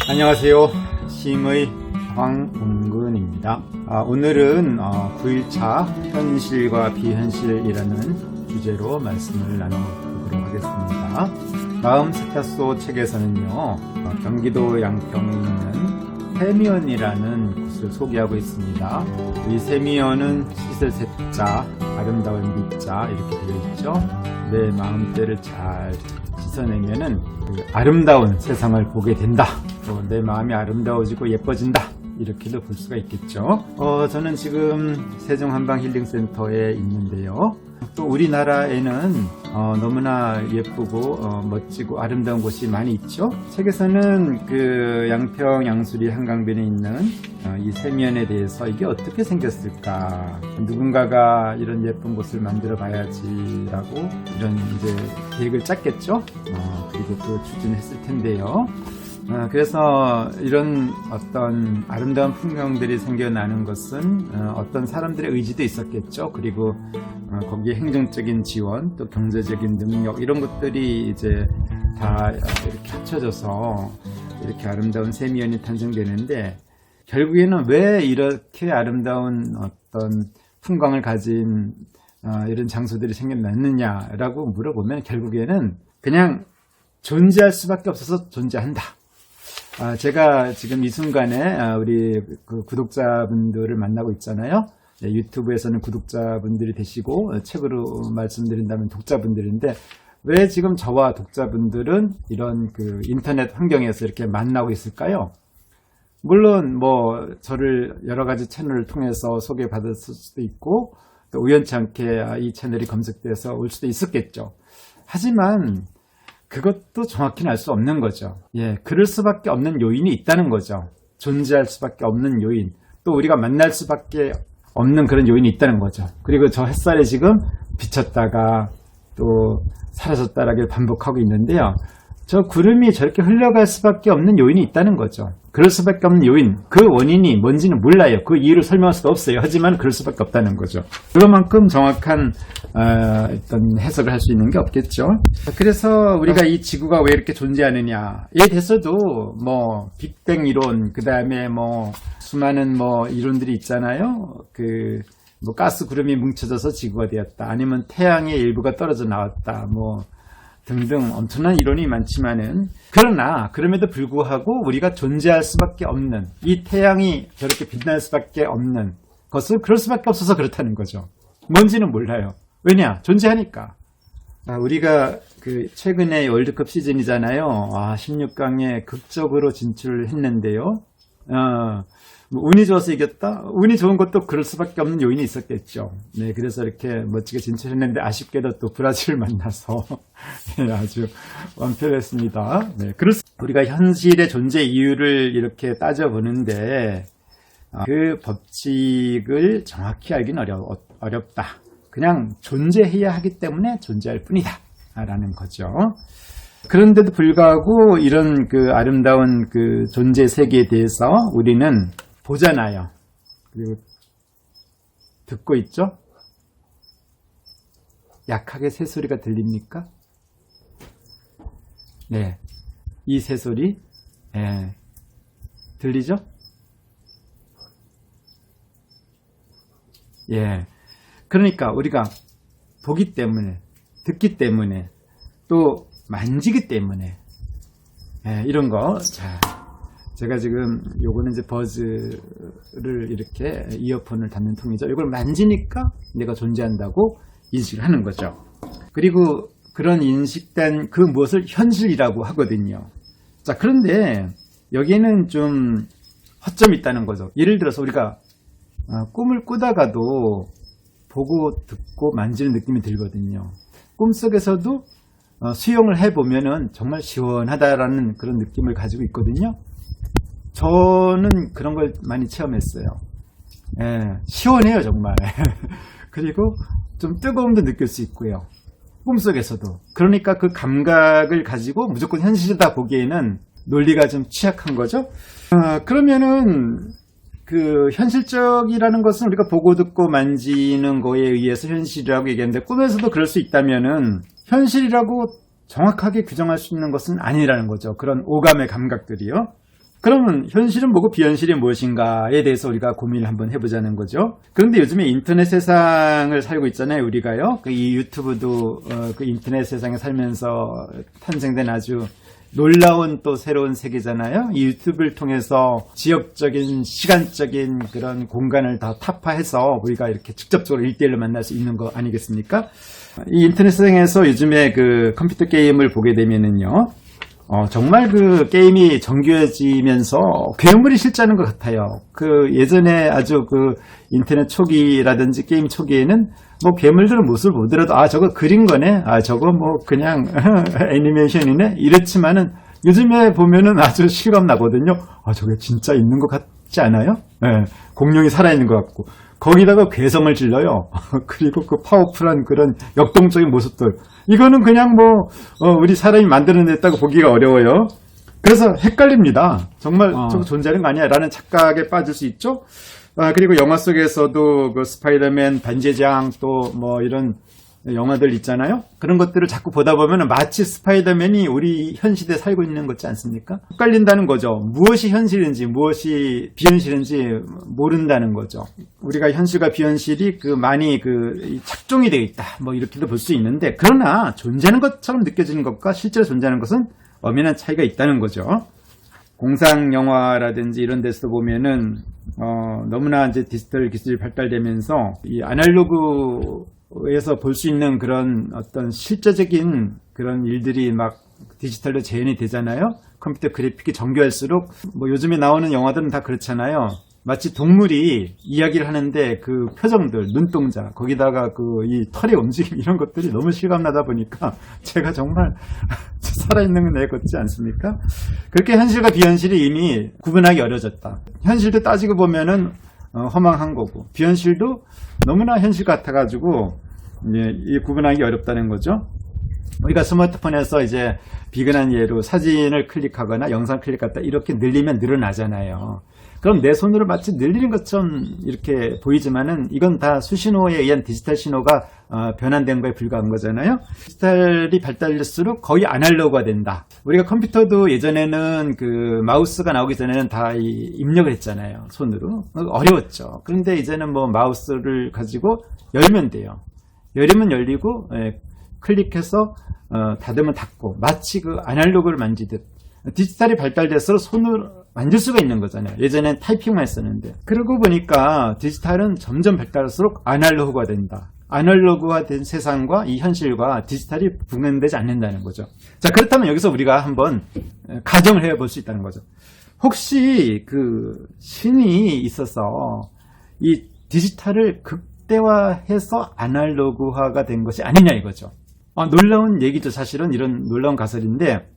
안녕하세요. 심의 황웅근입니다. 오늘은 9일차 현실과 비현실이라는 주제로 말씀을 나눠보도록 하겠습니다. 다음 세타소 책에서는요, 경기도 양평에 있는 세미원이라는 곳을 소개하고 있습니다. 이 세미원은 씻을 세자, 아름다운 미자 이렇게 되어 있죠. 내 마음대를 잘 씻어내면은 아름다운 세상을 보게 된다. 또 내 마음이 아름다워지고 예뻐진다. 이렇게도 볼 수가 있겠죠. 저는 지금 세종한방힐링센터에 있는데요. 또 우리나라에는 너무나 예쁘고 멋지고 아름다운 곳이 많이 있죠. 책에서는 그 양평 양수리 한강변에 있는 이 세면에 대해서 이게 어떻게 생겼을까, 누군가가 이런 예쁜 곳을 만들어 봐야지라고 이런 이제 계획을 짰겠죠. 그리고 또 추진했을 텐데요. 그래서 이런 어떤 아름다운 풍경들이 생겨나는 것은 어떤 사람들의 의지도 있었겠죠. 그리고 거기에 행정적인 지원, 또 경제적인 능력, 이런 것들이 이제 다 이렇게 합쳐져서 이렇게 아름다운 세미연이 탄생되는데, 결국에는 왜 이렇게 아름다운 어떤 풍광을 가진 이런 장소들이 생겨났느냐라고 물어보면, 결국에는 그냥 존재할 수밖에 없어서 존재한다. 제가 지금 이 순간에 우리 그 구독자분들을 만나고 있잖아요. 유튜브에서는 구독자분들이 되시고, 책으로 말씀드린다면 독자분들인데, 왜 지금 저와 독자분들은 이런 그 인터넷 환경에서 이렇게 만나고 있을까요? 물론 뭐 저를 여러 가지 채널을 통해서 소개받았을 수도 있고, 또 우연치 않게 이 채널이 검색돼서 올 수도 있었겠죠. 하지만 그것도 정확히는 알 수 없는 거죠. 그럴 수밖에 없는 요인이 있다는 거죠. 존재할 수밖에 없는 요인, 또 우리가 만날 수밖에 없는 그런 요인이 있다는 거죠. 그리고 저 햇살에 지금 비쳤다가 또 사라졌다라고 반복하고 있는데요. 저 구름이 저렇게 흘러갈 수밖에 없는 요인이 있다는 거죠. 그럴 수밖에 없는 요인, 그 원인이 뭔지는 몰라요. 그 이유를 설명할 수도 없어요. 하지만 그럴 수밖에 없다는 거죠. 그만큼 정확한 어떤 해석을 할 수 있는 게 없겠죠. 그래서 우리가 이 지구가 왜 이렇게 존재하느냐에 대해서도 뭐 빅뱅 이론, 그 다음에 뭐 수많은 뭐 이론들이 있잖아요. 뭐 가스 구름이 뭉쳐져서 지구가 되었다, 아니면 태양의 일부가 떨어져 나왔다, 뭐 등등 엄청난 이론이 많지만은, 그러나 그럼에도 불구하고 우리가 존재할 수밖에 없는, 이 태양이 저렇게 빛날 수밖에 없는 것은 그럴 수밖에 없어서 그렇다는 거죠. 뭔지는 몰라요. 왜냐? 존재하니까. 우리가 그 최근에 월드컵 시즌이잖아요. 16강에 극적으로 진출했는데요. 운이 좋아서 이겼다? 운이 좋은 것도 그럴 수밖에 없는 요인이 있었겠죠. 네, 그래서 이렇게 멋지게 진출했는데, 아쉽게도 또 브라질을 만나서 아주 완패했습니다. 네, 우리가 현실의 존재 이유를 이렇게 따져보는데, 그 법칙을 정확히 알기는 어렵다. 그냥 존재해야 하기 때문에 존재할 뿐이다 라는 거죠. 그런데도 불구하고 이런 그 아름다운 그 존재 세계에 대해서 우리는 보잖아요. 그리고 듣고 있죠? 약하게 새소리가 들립니까? 네. 이 새소리, 들리죠? 그러니까 우리가 보기 때문에, 듣기 때문에, 또 만지기 때문에, 이런 거. 자, 제가 지금 요거는 이제 버즈를 이렇게 이어폰을 담는 통이죠. 이걸 만지니까 내가 존재한다고 인식을 하는 거죠. 그리고 그런 인식된 그 무엇을 현실이라고 하거든요. 자, 그런데 여기에는 좀 허점이 있다는 거죠. 예를 들어서 우리가 꿈을 꾸다가도 보고 듣고 만지는 느낌이 들거든요. 꿈속에서도 수영을 해보면은 정말 시원하다라는 그런 느낌을 가지고 있거든요. 저는 그런 걸 많이 체험했어요. 시원해요, 정말. 그리고 좀 뜨거움도 느낄 수 있고요. 꿈속에서도. 그러니까 그 감각을 가지고 무조건 현실이다 보기에는 논리가 좀 취약한 거죠. 그러면은 그 현실적이라는 것은 우리가 보고 듣고 만지는 거에 의해서 현실이라고 얘기하는데, 꿈에서도 그럴 수 있다면은 현실이라고 정확하게 규정할 수 있는 것은 아니라는 거죠. 그런 오감의 감각들이요. 그러면 현실은 뭐고 비현실이 무엇인가에 대해서 우리가 고민을 한번 해보자는 거죠. 그런데 요즘에 인터넷 세상을 살고 있잖아요, 우리가요. 이 유튜브도 그 인터넷 세상에 살면서 탄생된 아주 놀라운 또 새로운 세계잖아요. 이 유튜브를 통해서 지역적인 시간적인 그런 공간을 다 타파해서 우리가 이렇게 직접적으로 1대1로 만날 수 있는 거 아니겠습니까? 이 인터넷 세상에서 요즘에 그 컴퓨터 게임을 보게 되면은요, 정말 그 게임이 정교해지면서 괴물이 실제하는 것 같아요. 그 예전에 아주 그 인터넷 초기라든지 게임 초기에는 뭐 괴물들의 모습을 보더라도 저거 그린 거네, 저거 뭐 그냥 애니메이션이네 이렇지만은 요즘에 보면은 아주 실감 나거든요. 저게 진짜 있는 것 같지 않아요? 네, 공룡이 살아있는 것 같고 거기다가 괴성을 질러요. 그리고 그 파워풀한 그런 역동적인 모습들, 이거는 그냥 뭐 우리 사람이 만들어냈다고 보기가 어려워요. 그래서 헷갈립니다. 정말 저거 존재하는 거 아니야 라는 착각에 빠질 수 있죠. 그리고 영화 속에서도 그 스파이더맨, 반지의 또 뭐 이런 영화들 있잖아요. 그런 것들을 자꾸 보다 보면 마치 스파이더맨이 우리 현 시대에 살고 있는 거지 않습니까? 헷갈린다는 거죠. 무엇이 현실인지 무엇이 비현실인지 모른다는 거죠. 우리가 현실과 비현실이 많이 착종이 되어 있다, 뭐 이렇게도 볼 수 있는데, 그러나 존재하는 것처럼 느껴지는 것과 실제로 존재하는 것은 엄연한 차이가 있다는 거죠. 공상 영화라든지 이런 데서 보면은 너무나 이제 디지털 기술이 발달되면서 이 아날로그에서 볼 수 있는 그런 어떤 실제적인 그런 일들이 막 디지털로 재현이 되잖아요. 컴퓨터 그래픽이 정교할수록 뭐 요즘에 나오는 영화들은 다 그렇잖아요. 마치 동물이 이야기를 하는데 그 표정들, 눈동자, 거기다가 이 털의 움직임, 이런 것들이 너무 실감나다 보니까 제가 정말 살아있는 애 같지 않습니까? 그렇게 현실과 비현실이 이미 구분하기 어려졌다. 현실도 따지고 보면은 허망한 거고, 비현실도 너무나 현실 같아가지고 이 구분하기 어렵다는 거죠. 우리가 스마트폰에서 이제 비근한 예로 사진을 클릭하거나 영상 클릭하다 이렇게 늘리면 늘어나잖아요. 그럼 내 손으로 마치 늘리는 것처럼 이렇게 보이지만은 이건 다 수신호에 의한 디지털 신호가 변환된 거에 불과한 거잖아요. 디지털이 발달될수록 거의 아날로그가 된다. 우리가 컴퓨터도 예전에는 마우스가 나오기 전에는 다 입력을 했잖아요, 손으로. 어려웠죠. 그런데 이제는 뭐 마우스를 가지고 열면 돼요. 열리면 열리고, 클릭해서 닫으면 닫고, 마치 아날로그를 만지듯 디지털이 발달될수록 손으로 만질 수가 있는 거잖아요. 예전엔 타이핑만 했었는데. 그러고 보니까 디지털은 점점 발달할수록 아날로그가 된다. 아날로그화된 세상과 이 현실과 디지털이 분간되지 않는다는 거죠. 자, 그렇다면 여기서 우리가 한번 가정을 해볼 수 있다는 거죠. 혹시 신이 있어서 이 디지털을 극대화해서 아날로그화가 된 것이 아니냐 이거죠. 놀라운 얘기죠. 사실은 이런 놀라운 가설인데,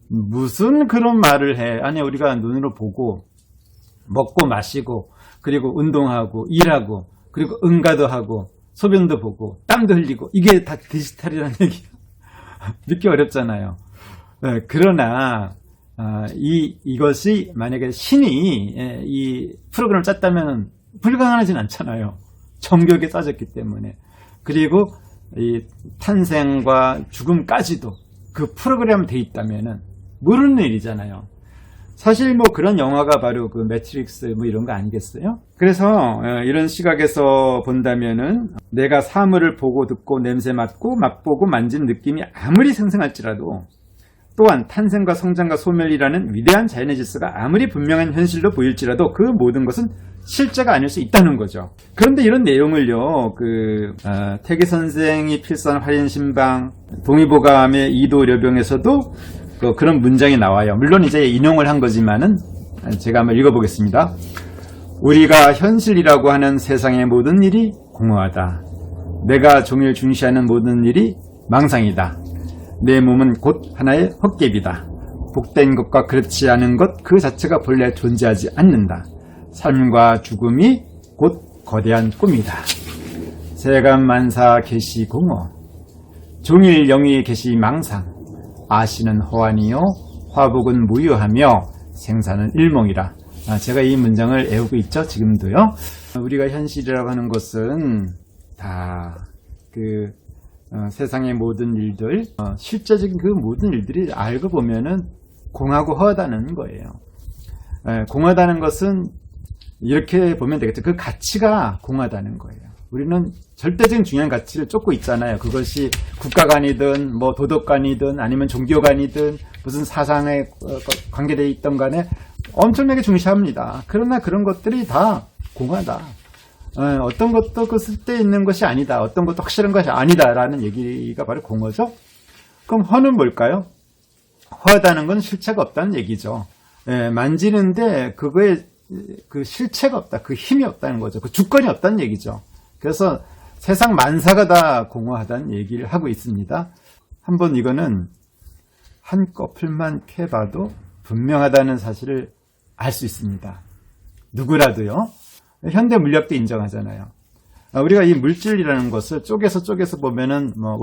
무슨 그런 말을 해. 아니, 우리가 눈으로 보고 먹고 마시고 그리고 운동하고 일하고 그리고 응가도 하고 소변도 보고 땀도 흘리고, 이게 다 디지털이라는 얘기야. 믿기 어렵잖아요. 그러나 이것이 만약에 신이 이 프로그램을 짰다면 불가능하진 않잖아요. 정교하게 짜졌기 때문에. 그리고 이 탄생과 죽음까지도 그 프로그램 돼 있다면은 모르는 일이잖아요. 사실 뭐 그런 영화가 바로 매트릭스 뭐 이런 거 아니겠어요? 그래서 이런 시각에서 본다면은 내가 사물을 보고 듣고 냄새 맡고 맛보고 만진 느낌이 아무리 생생할지라도, 또한 탄생과 성장과 소멸이라는 위대한 자연의 질서가 아무리 분명한 현실로 보일지라도 그 모든 것은 실제가 아닐 수 있다는 거죠. 그런데 이런 내용을요, 태기 선생이 필사한 화인신방, 동의보감의 이도려병에서도 그런 문장이 나와요. 물론 이제 인용을 한 거지만은 제가 한번 읽어보겠습니다. 우리가 현실이라고 하는 세상의 모든 일이 공허하다. 내가 종일 중시하는 모든 일이 망상이다. 내 몸은 곧 하나의 헛개비다. 복된 것과 그렇지 않은 것 그 자체가 본래 존재하지 않는다. 삶과 죽음이 곧 거대한 꿈이다. 세간만사 계시 공허, 종일 영이 계시 망상, 아시는 허환이요 화복은 무효하며 생사는 일몽이라. 제가 이 문장을 애우고 있죠, 지금도요. 우리가 현실이라고 하는 것은 다 세상의 모든 일들, 실제적인 그 모든 일들이 알고 보면은 공하고 허하다는 거예요. 공하다는 것은 이렇게 보면 되겠죠. 그 가치가 공하다는 거예요. 우리는 절대적인 중요한 가치를 쫓고 있잖아요. 그것이 국가관이든 뭐 도덕관이든 아니면 종교관이든 무슨 사상에 관계되어 있던 간에 엄청나게 중시합니다. 그러나 그런 것들이 다 공하다. 어떤 것도 그 쓸데 있는 것이 아니다. 어떤 것도 확실한 것이 아니다라는 얘기가 바로 공허죠. 그럼 허는 뭘까요? 허하다는 건 실체가 없다는 얘기죠. 만지는데 그거에 그 실체가 없다. 그 힘이 없다는 거죠. 그 주권이 없다는 얘기죠. 그래서 세상 만사가 다 공허하다는 얘기를 하고 있습니다. 한번 이거는 한꺼풀만 캐봐도 분명하다는 사실을 알 수 있습니다. 누구라도요. 현대 물리학도 인정하잖아요. 우리가 이 물질이라는 것을 쪼개서 보면은 뭐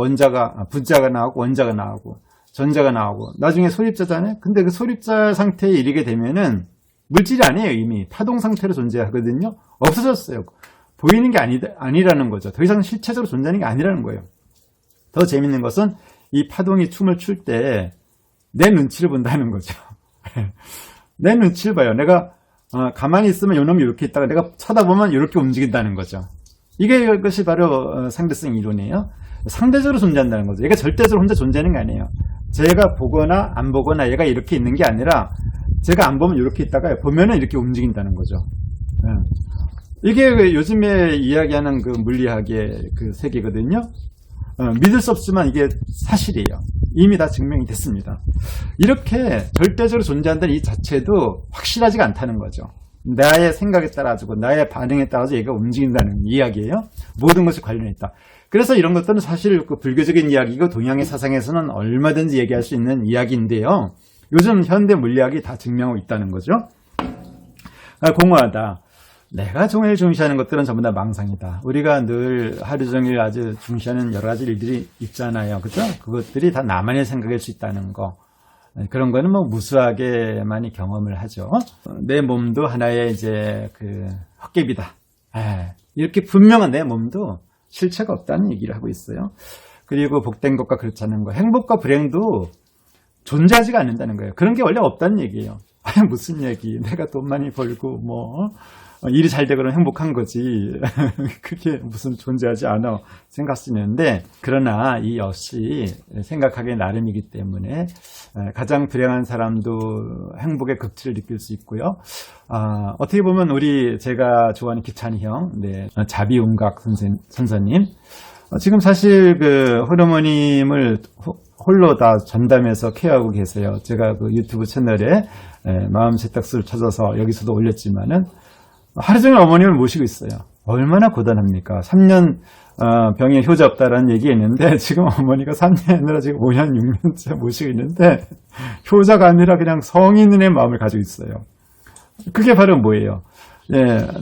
분자가 나오고 원자가 나오고 전자가 나오고 나중에 소립자잖아요. 근데 그 소립자 상태에 이르게 되면은 물질이 아니에요. 이미 파동 상태로 존재하거든요. 없어졌어요. 보이는 게 아니라는 거죠. 더 이상 실체적으로 존재하는 게 아니라는 거예요. 더 재밌는 것은 이 파동이 춤을 출 때 내 눈치를 본다는 거죠. 내 눈치를 봐요. 내가 가만히 있으면 요놈이 이렇게 있다가 내가 쳐다보면 이렇게 움직인다는 거죠. 이것이 바로 상대성 이론이에요. 상대적으로 존재한다는 거죠. 얘가 절대적으로 혼자 존재하는 게 아니에요. 제가 보거나 안 보거나 얘가 이렇게 있는 게 아니라 제가 안 보면 이렇게 있다가 보면은 이렇게 움직인다는 거죠. 이게 요즘에 이야기하는 그 물리학의 그 세계거든요. 믿을 수 없지만 이게 사실이에요. 이미 다 증명이 됐습니다. 이렇게 절대적으로 존재한다는 이 자체도 확실하지가 않다는 거죠. 나의 생각에 따라주고 나의 반응에 따라서 얘가 움직인다는 이야기예요. 모든 것이 관련해 있다. 그래서 이런 것들은 사실 그 불교적인 이야기고 동양의 사상에서는 얼마든지 얘기할 수 있는 이야기인데요. 요즘 현대 물리학이 다 증명하고 있다는 거죠. 공허하다. 내가 종일 중시하는 것들은 전부 다 망상이다. 우리가 늘 하루 종일 아주 중시하는 여러 가지 일들이 있잖아요. 그죠? 그것들이 다 나만의 생각일 수 있다는 거. 그런 거는 뭐 무수하게 많이 경험을 하죠. 내 몸도 하나의 이제 그 헛개비다. 이렇게 분명한 내 몸도 실체가 없다는 얘기를 하고 있어요. 그리고 복된 것과 그렇지 않은 거. 행복과 불행도 존재하지가 않는다는 거예요. 그런 게 원래 없다는 얘기예요. 무슨 얘기. 내가 돈 많이 벌고 뭐 일이 잘 되거나 행복한 거지. 그게 무슨 존재하지 않아 생각할 수 있는데, 그러나 이 역시 생각하기 나름이기 때문에 가장 불행한 사람도 행복의 극치를 느낄 수 있고요. 어떻게 보면 제가 좋아하는 기찬이 형, 자비운각 선생님, 지금 사실 그 호르몬님을 홀로 다 전담해서 케어하고 계세요. 제가 그 유튜브 채널에 마음 세탁소를 찾아서 여기서도 올렸지만은 하루 종일 어머님을 모시고 있어요. 얼마나 고단합니까? 3년 병에 효자 없다라는 얘기했는데 지금 어머니가 3년이 아니라 지금 5년, 6년째 모시고 있는데 효자가 아니라 그냥 성인의 마음을 가지고 있어요. 그게 바로 뭐예요?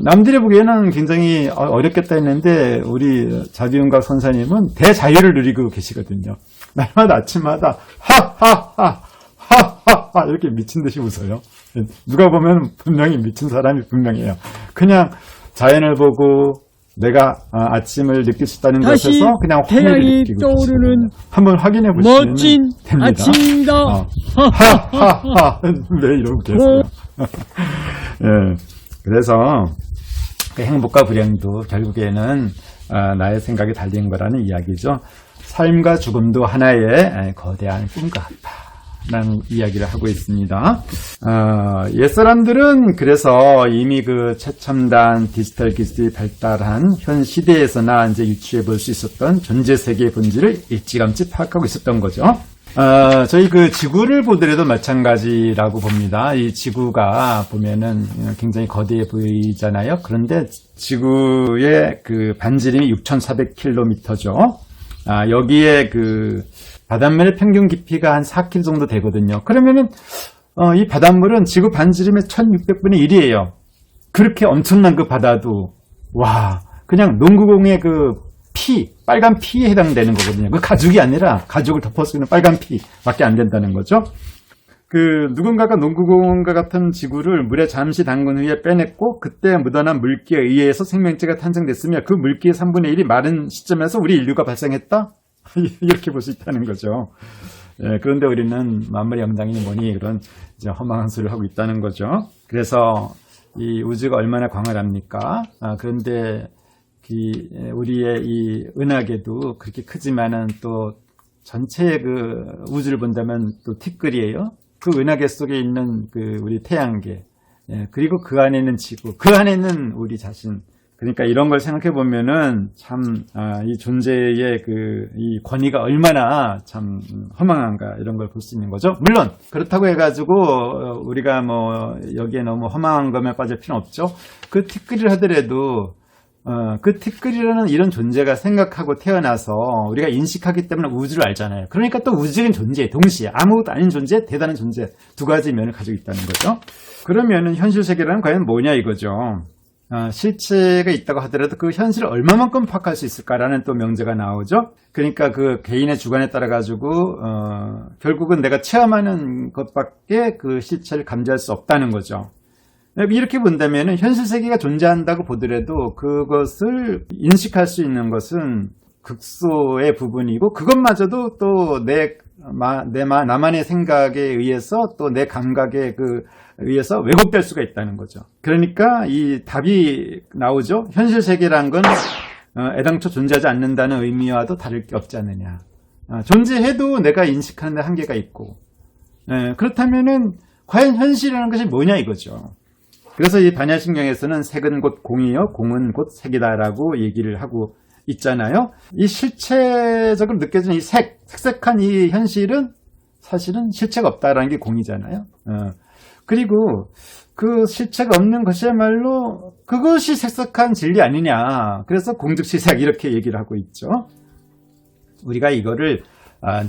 남들이 보기에는 굉장히 어렵겠다 했는데 우리 자비운각 선사님은 대자유를 누리고 계시거든요. 날마다 아침마다 하하하 이렇게 미친 듯이 웃어요. 누가 보면 분명히 미친 사람이 분명해요. 그냥 자연을 보고 내가 아침을 느낄 수 있다는 것에서 그냥 태양이 떠오르는 한번 확인해 보시면 멋진 됩니다. 아침입니다. 하하하 왜 이러고 계세요? 그래서 그 행복과 불행도 결국에는 나의 생각이 달린 거라는 이야기죠. 삶과 죽음도 하나의 거대한 꿈과 같다 라는 이야기를 하고 있습니다. 옛사람들은 그래서 이미 그 최첨단 디지털 기술이 발달한 현 시대에서나 이제 유추해 볼 수 있었던 존재 세계의 본질을 일찌감치 파악하고 있었던 거죠. 저희 그 지구를 보더라도 마찬가지라고 봅니다. 이 지구가 보면은 굉장히 거대해 보이잖아요. 그런데 지구의 그 반지름이 6,400km죠. 여기에 그 바닷물의 평균 깊이가 한 4km 정도 되거든요. 그러면은 이 바닷물은 지구 반지름의 1600분의 1이에요. 그렇게 엄청난 그 바다도 그냥 농구공의 그 빨간 피에 해당되는 거거든요. 그 가죽이 아니라 가죽을 덮어쓰는 빨간 피밖에 안 된다는 거죠. 그 누군가가 농구공과 같은 지구를 물에 잠시 담근 후에 빼냈고 그때 묻어난 물기에 의해서 생명체가 탄생됐으며 그 물기의 3분의 1이 마른 시점에서 우리 인류가 발생했다? 이렇게 볼 수 있다는 거죠. 그런데 우리는 만물의 영장이 뭐니 그런 이제 허망한 소리를 하고 있다는 거죠. 그래서 이 우주가 얼마나 광활합니까? 그런데 우리의 이 은하계도 그렇게 크지만은 또 전체의 그 우주를 본다면 또 티끌이에요. 그 은하계 속에 있는 그 우리 태양계, 그리고 그 안에 있는 지구, 그 안에 있는 우리 자신. 그러니까 이런 걸 생각해 보면은 참, 이 존재의 이 권위가 얼마나 참 허망한가 이런 걸 볼 수 있는 거죠. 물론, 그렇다고 해가지고, 우리가 뭐, 여기에 너무 허망한 것에 빠질 필요는 없죠. 그 티끌을 하더라도, 그 티끌이라는 이런 존재가 생각하고 태어나서 우리가 인식하기 때문에 우주를 알잖아요. 그러니까 또 우주적인 존재, 동시에 아무것도 아닌 존재, 대단한 존재 두 가지 면을 가지고 있다는 거죠. 그러면은 현실 세계라는 과연 뭐냐 이거죠. 실체가 있다고 하더라도 그 현실을 얼마만큼 파악할 수 있을까라는 또 명제가 나오죠. 그러니까 그 개인의 주관에 따라 가지고 결국은 내가 체험하는 것밖에 그 실체를 감지할 수 없다는 거죠. 이렇게 본다면 현실 세계가 존재한다고 보더라도 그것을 인식할 수 있는 것은 극소의 부분이고 그것마저도 또 나만의 생각에 의해서 또 내 감각에 의해서 왜곡될 수가 있다는 거죠. 그러니까 이 답이 나오죠. 현실 세계란 건 애당초 존재하지 않는다는 의미와도 다를 게 없지 않느냐. 존재해도 내가 인식하는 데 한계가 있고 그렇다면은 과연 현실이라는 것이 뭐냐 이거죠. 그래서 이 반야신경에서는 색은 곧 공이요 공은 곧 색이다라고 얘기를 하고 있잖아요. 이 실체적으로 느껴지는 이 색색한 이 현실은 사실은 실체가 없다라는 게 공이잖아요. 그리고 그 실체가 없는 것이야말로 그것이 색색한 진리 아니냐. 그래서 공즉시색 이렇게 얘기를 하고 있죠. 우리가 이거를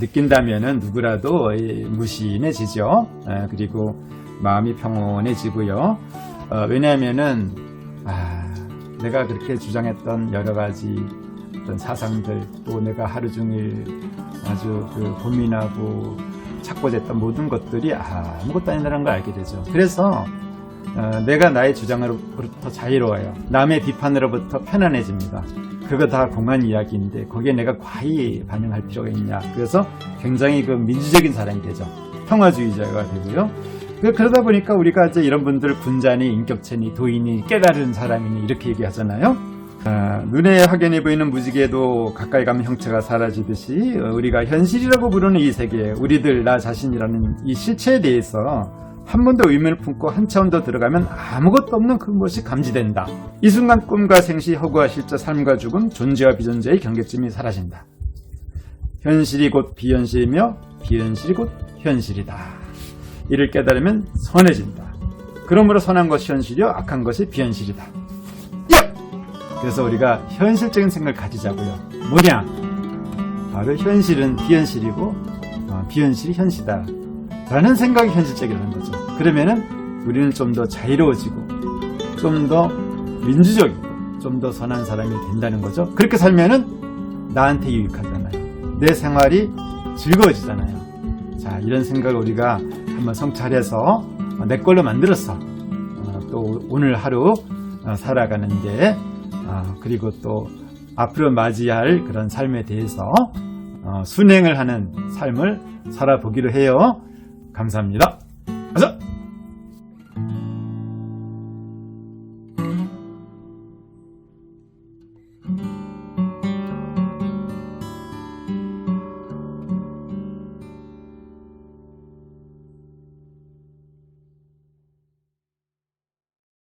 느낀다면은 누구라도 무심해지죠. 그리고 마음이 평온해지고요. 왜냐하면은 내가 그렇게 주장했던 여러 가지 어떤 사상들 또 내가 하루 종일 아주 고민하고 찾고됐던 모든 것들이 아무것도 아니라는 걸 알게 되죠. 그래서 내가 나의 주장으로부터 자유로워요. 남의 비판으로부터 편안해집니다. 그거 다 공한 이야기인데 거기에 내가 과히 반응할 필요가 있냐. 그래서 굉장히 민주적인 사람이 되죠. 평화주의자가 되고요. 그러다 보니까 우리가 이제 이런 분들 군자니 인격체니 도인이 깨달은 사람이니 이렇게 얘기하잖아요. 눈에 확연히 보이는 무지개도 가까이 가면 형체가 사라지듯이 우리가 현실이라고 부르는 이 세계, 우리들 나 자신이라는 이 실체에 대해서 한 번 더 의문을 품고 한 차원 더 들어가면 아무것도 없는 그것이 감지된다. 이 순간 꿈과 생시, 허구와 실제, 삶과 죽음, 존재와 비존재의 경계점이 사라진다. 현실이 곧 비현실이며 비현실이 곧 현실이다. 이를 깨달으면 선해진다. 그러므로 선한 것이 현실이요 악한 것이 비현실이다. 그래서 우리가 현실적인 생각을 가지자고요. 뭐냐? 바로 현실은 비현실이고 비현실이 현실이다 라는 생각이 현실적이라는 거죠. 그러면은 우리는 좀 더 자유로워지고 좀 더 민주적이고 좀 더 선한 사람이 된다는 거죠. 그렇게 살면은 나한테 유익하잖아요. 내 생활이 즐거워지잖아요. 자, 이런 생각을 우리가 한번 성찰해서 내 걸로 만들어서 또 오늘 하루 살아가는데 그리고 또 앞으로 맞이할 그런 삶에 대해서 순행을 하는 삶을 살아보기로 해요. 감사합니다.